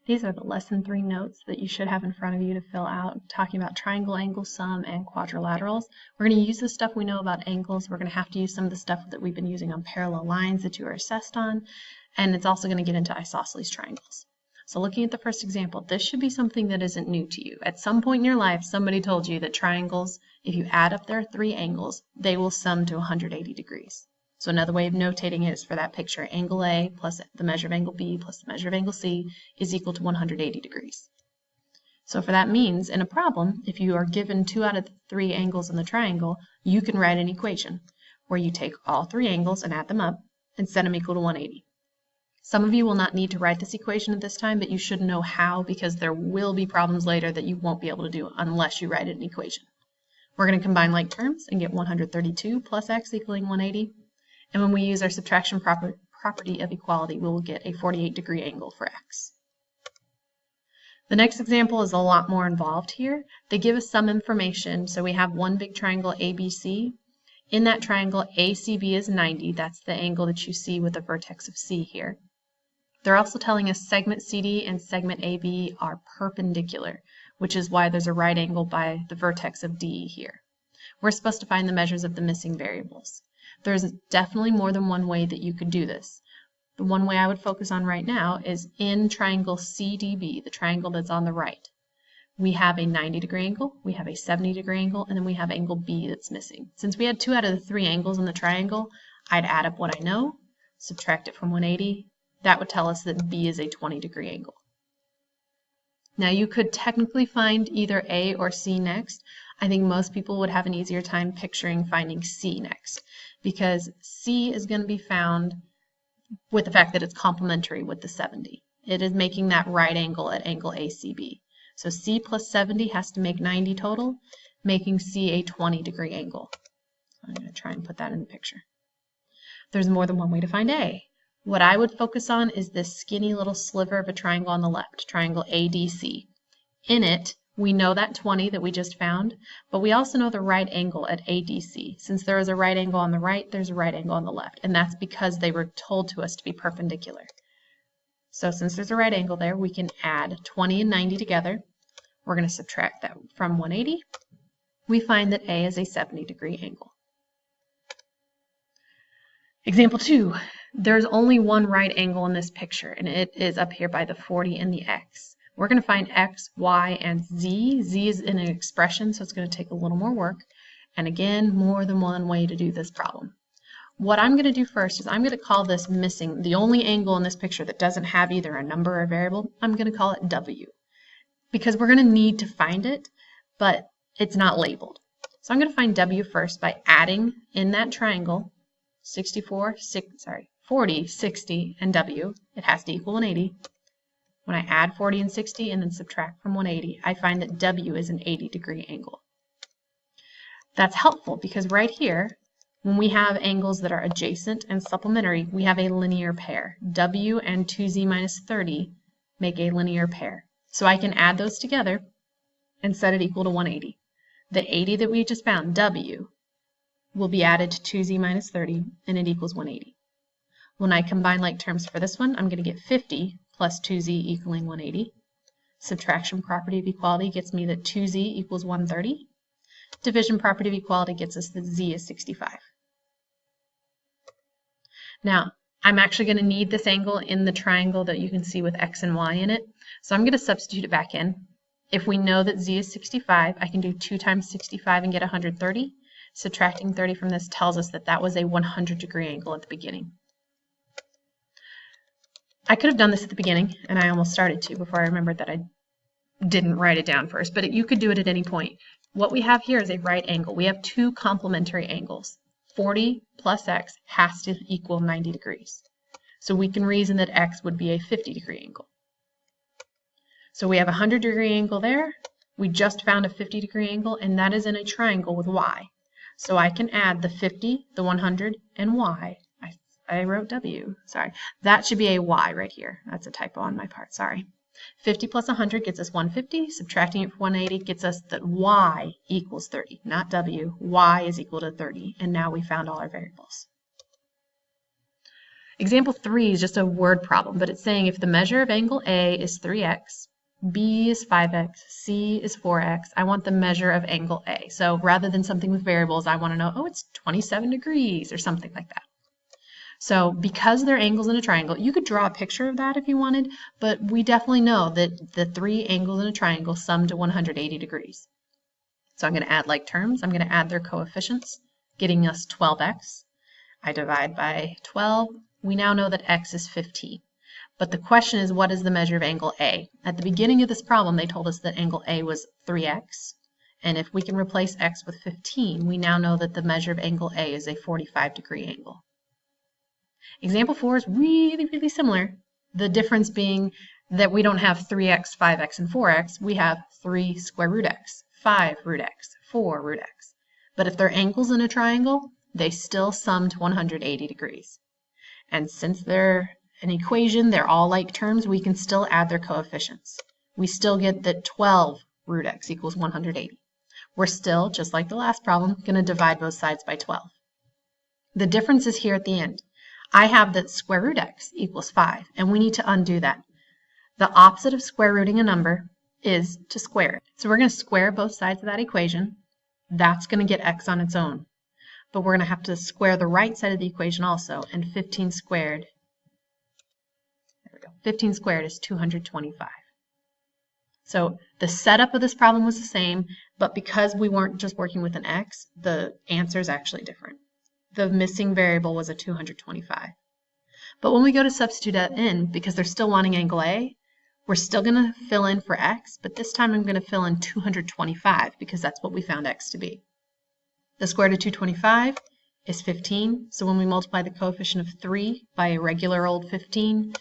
These are the lesson 3 notes that you should have in front of you to fill out, talking about triangle, angle, sum, and quadrilaterals. We're going to use the stuff we know about angles. We're going to have to use some of the stuff that we've been using on parallel lines that you are assessed on, and it's also going to get into isosceles triangles. So looking at the first example, this should be something that isn't new to you. At some point in your life, somebody told you that triangles, if you add up their 3 angles, they will sum to 180 degrees. So another way of notating it is for that picture, angle A plus the measure of angle B plus the measure of angle C is equal to 180 degrees. So for that means, in a problem, if you are given 2 out of the 3 angles in the triangle, you can write an equation where you take all 3 angles and add them up and set them equal to 180. Some of you will not need to write this equation at this time, but you should know how, because there will be problems later that you won't be able to do unless you write an equation. We're going to combine like terms and get 132 plus x equaling 180. And when we use our subtraction property of equality, we will get a 48-degree angle for x. The next example is a lot more involved here. They give us some information. So we have one big triangle ABC. In that triangle, ACB is 90. That's the angle that you see with the vertex of C here. They're also telling us segment CD and segment AB are perpendicular, which is why there's a right angle by the vertex of D here. We're supposed to find the measures of the missing variables. There's definitely more than one way that you could do this. The one way I would focus on right now is in triangle CDB, the triangle that's on the right. We have a 90-degree angle, we have a 70-degree angle, and then we have angle B that's missing. Since we had 2 out of the 3 angles in the triangle, I'd add up what I know, subtract it from 180. That would tell us that B is a 20-degree angle. Now you could technically find either A or C next. I think most people would have an easier time picturing finding C next, because C is going to be found with the fact that it's complementary with the 70. It is making that right angle at angle ACB. So C plus 70 has to make 90 total, making C a 20-degree angle. I'm going to try and put that in the picture. There's more than one way to find A. What I would focus on is this skinny little sliver of a triangle on the left, triangle ADC. In it, we know that 20 that we just found, but we also know the right angle at ADC. Since there is a right angle on the right, there's a right angle on the left, and that's because they were told to us to be perpendicular. So since there's a right angle there, we can add 20 and 90 together. We're going to subtract that from 180. We find that A is a 70-degree angle. Example 2, there's only one right angle in this picture, and it is up here by the 40 and the x. We're going to find x, y, and z. Z is in an expression, so it's going to take a little more work. And again, more than one way to do this problem. What I'm going to do first is I'm going to call this missing, the only angle in this picture that doesn't have either a number or a variable. I'm going to call it W, because we're going to need to find it, but it's not labeled. So I'm going to find W first by adding in that triangle 40, 60, and W. It has to equal 180. When I add 40 and 60 and then subtract from 180, I find that W is an 80-degree angle. That's helpful because right here, when we have angles that are adjacent and supplementary, we have a linear pair. W and 2z minus 30 make a linear pair. So I can add those together and set it equal to 180. The 80 that we just found, W, will be added to 2z minus 30, and it equals 180. When I combine like terms for this one, I'm going to get 50 plus 2z equaling 180. Subtraction property of equality gets me that 2z equals 130. Division property of equality gets us that z is 65. Now, I'm actually going to need this angle in the triangle that you can see with x and y in it, so I'm going to substitute it back in. If we know that z is 65, I can do 2 times 65 and get 130. Subtracting 30 from this tells us that that was a 100-degree angle at the beginning. I could have done this at the beginning, and I almost started to before I remembered that I didn't write it down first, but you could do it at any point. What we have here is a right angle. We have 2 complementary angles. 40 plus x has to equal 90 degrees. So we can reason that x would be a 50-degree angle. So we have a 100-degree angle there. We just found a 50-degree angle, and that is in a triangle with y. So I can add the 50, the 100, and y. I wrote W, sorry. That should be a y right here. That's a typo on my part, sorry. 50 plus 100 gets us 150. Subtracting it from 180 gets us that y equals 30, not W. Y is equal to 30, and now we found all our variables. Example 3 is just a word problem, but it's saying if the measure of angle A is 3x, B is 5x, C is 4x, I want the measure of angle A. So rather than something with variables, I want to know, oh, it's 27 degrees or something like that. So because they're angles in a triangle, you could draw a picture of that if you wanted, but we definitely know that the 3 angles in a triangle sum to 180 degrees. So I'm going to add like terms. I'm going to add their coefficients, getting us 12x. I divide by 12. We now know that x is 15. But the question is, what is the measure of angle A? At the beginning of this problem, they told us that angle A was 3x. And if we can replace x with 15, we now know that the measure of angle A is a 45-degree angle. Example 4 is really, really similar. The difference being that we don't have 3x, 5x, and 4x. We have 3 square root x, 5 root x, 4 root x. But if they're angles in a triangle, they still sum to 180 degrees. And since they're an equation, they're all like terms, we can still add their coefficients. We still get that 12 root x equals 180. We're still, just like the last problem, going to divide both sides by 12. The difference is here at the end. I have that square root x equals 5, and we need to undo that. The opposite of square rooting a number is to square it. So we're going to square both sides of that equation. That's going to get x on its own. But we're going to have to square the right side of the equation also, and 15 squared, there we go, 15 squared is 225. So the setup of this problem was the same, but because we weren't just working with an x, the answer is actually different. The missing variable was a 225. But when we go to substitute that in, because they're still wanting angle A, we're still going to fill in for x, but this time I'm going to fill in 225 because that's what we found x to be. The square root of 225 is 15, so when we multiply the coefficient of 3 by a regular old 15,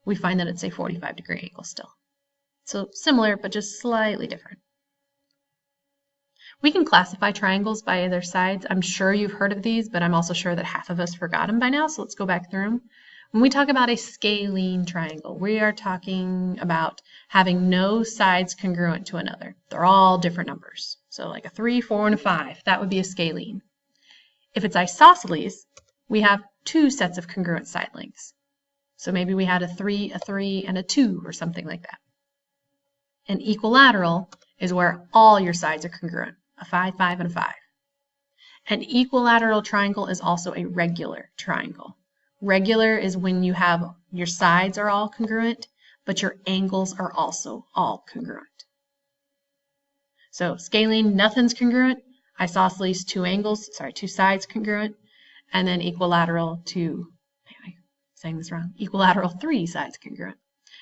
we find that it's a 45-degree angle still. So similar, but just slightly different. We can classify triangles by their sides. I'm sure you've heard of these, but I'm also sure that half of us forgot them by now, so let's go back through them. When we talk about a scalene triangle, we are talking about having no sides congruent to another. They're all different numbers. So like a 3, 4, and a 5, that would be a scalene. If it's isosceles, we have 2 sets of congruent side lengths. So maybe we had a 3, and a 2, or something like that. An equilateral is where all your sides are congruent, a 5, 5, and a 5. An equilateral triangle is also a regular triangle. Regular is when you have your sides are all congruent, but your angles are also all congruent. So scalene, nothing's congruent. Isosceles, 2 sides congruent. And then equilateral, equilateral, 3 sides congruent.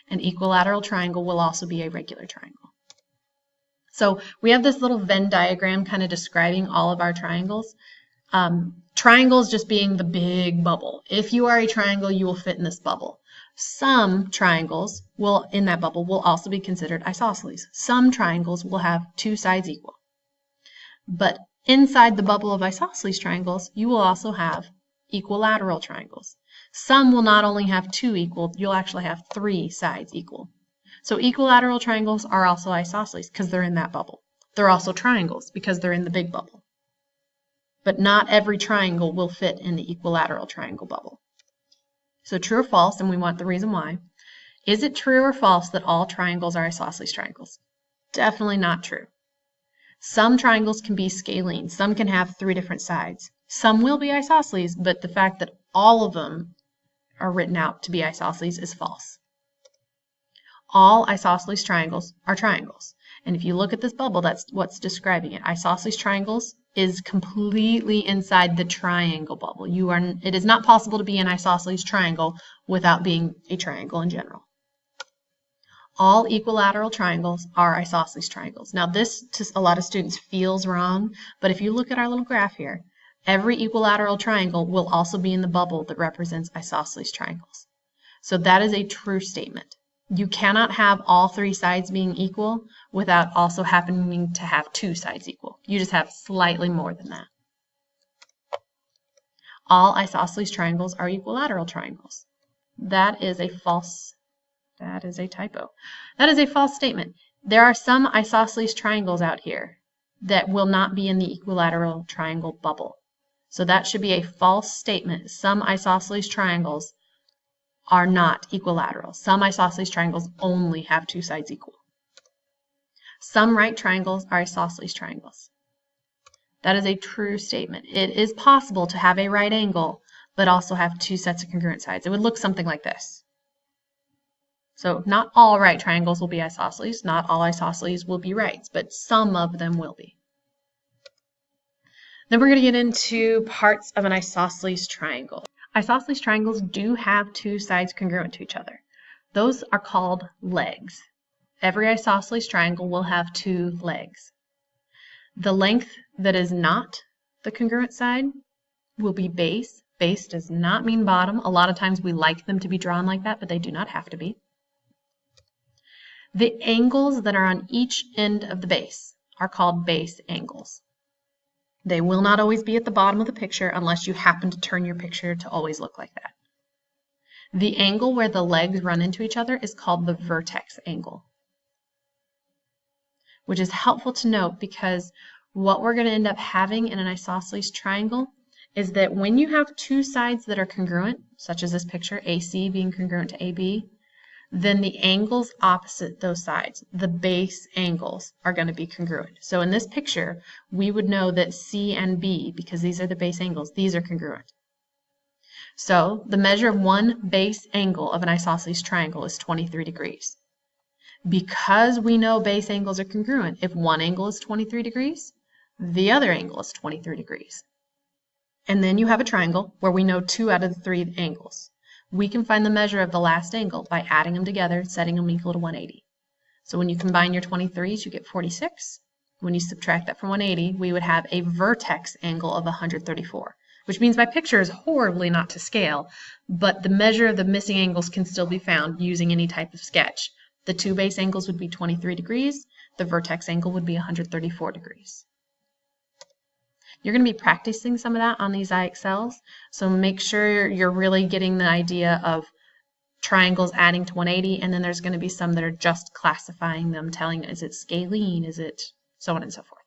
An equilateral triangle will also be a regular triangle. So we have this little Venn diagram kind of describing all of our triangles. Triangles just being the big bubble. If you are a triangle, you will fit in this bubble. Some triangles in that bubble will also be considered isosceles. Some triangles will have 2 sides equal. But inside the bubble of isosceles triangles, you will also have equilateral triangles. Some will not only have 2 equal, you'll actually have 3 sides equal. So equilateral triangles are also isosceles because they're in that bubble. They're also triangles because they're in the big bubble. But not every triangle will fit in the equilateral triangle bubble. So true or false, and we want the reason why. Is it true or false that all triangles are isosceles triangles? Definitely not true. Some triangles can be scalene. Some can have 3 different sides. Some will be isosceles, but the fact that all of them are written out to be isosceles is false. All isosceles triangles are triangles. And if you look at this bubble, that's what's describing it. Isosceles triangles is completely inside the triangle bubble. It is not possible to be an isosceles triangle without being a triangle in general. All equilateral triangles are isosceles triangles. Now this, to a lot of students, feels wrong, but if you look at our little graph here, every equilateral triangle will also be in the bubble that represents isosceles triangles. So that is a true statement. You cannot have all 3 sides being equal without also happening to have 2 sides equal. You just have slightly more than that. All isosceles triangles are equilateral triangles. That is a false, that is a typo. That is a false statement. There are some isosceles triangles out here that will not be in the equilateral triangle bubble. So that should be a false statement. Some isosceles triangles are not equilateral. Some isosceles triangles only have two sides equal. Some right triangles are isosceles triangles. That is a true statement. It is possible to have a right angle, but also have two sets of congruent sides. It would look something like this. So not all right triangles will be isosceles, not all isosceles will be rights, but some of them will be. Then we're going to get into parts of an isosceles triangle. Isosceles triangles do have two sides congruent to each other. Those are called legs. Every isosceles triangle will have two legs. The length that is not the congruent side will be base. Base does not mean bottom. A lot of times we like them to be drawn like that, but they do not have to be. The angles that are on each end of the base are called base angles. They will not always be at the bottom of the picture unless you happen to turn your picture to always look like that. The angle where the legs run into each other is called the vertex angle, which is helpful to note because what we're going to end up having in an isosceles triangle is that when you have two sides that are congruent, such as this picture, AC being congruent to AB, then the angles opposite those sides, the base angles, are going to be congruent. So in this picture, we would know that C and B, because these are the base angles, these are congruent. So the measure of one base angle of an isosceles triangle is 23 degrees. Because we know base angles are congruent, if one angle is 23 degrees, the other angle is 23 degrees. And then you have a triangle where we know 2 out of the 3 angles. We can find the measure of the last angle by adding them together, setting them equal to 180. So when you combine your 23s, you get 46. When you subtract that from 180, we would have a vertex angle of 134, which means my picture is horribly not to scale, but the measure of the missing angles can still be found using any type of sketch. The two base angles would be 23 degrees. The vertex angle would be 134 degrees. You're going to be practicing some of that on these IXLs, so make sure you're really getting the idea of triangles adding to 180, and then there's going to be some that are just classifying them, telling is it scalene, is it so on and so forth.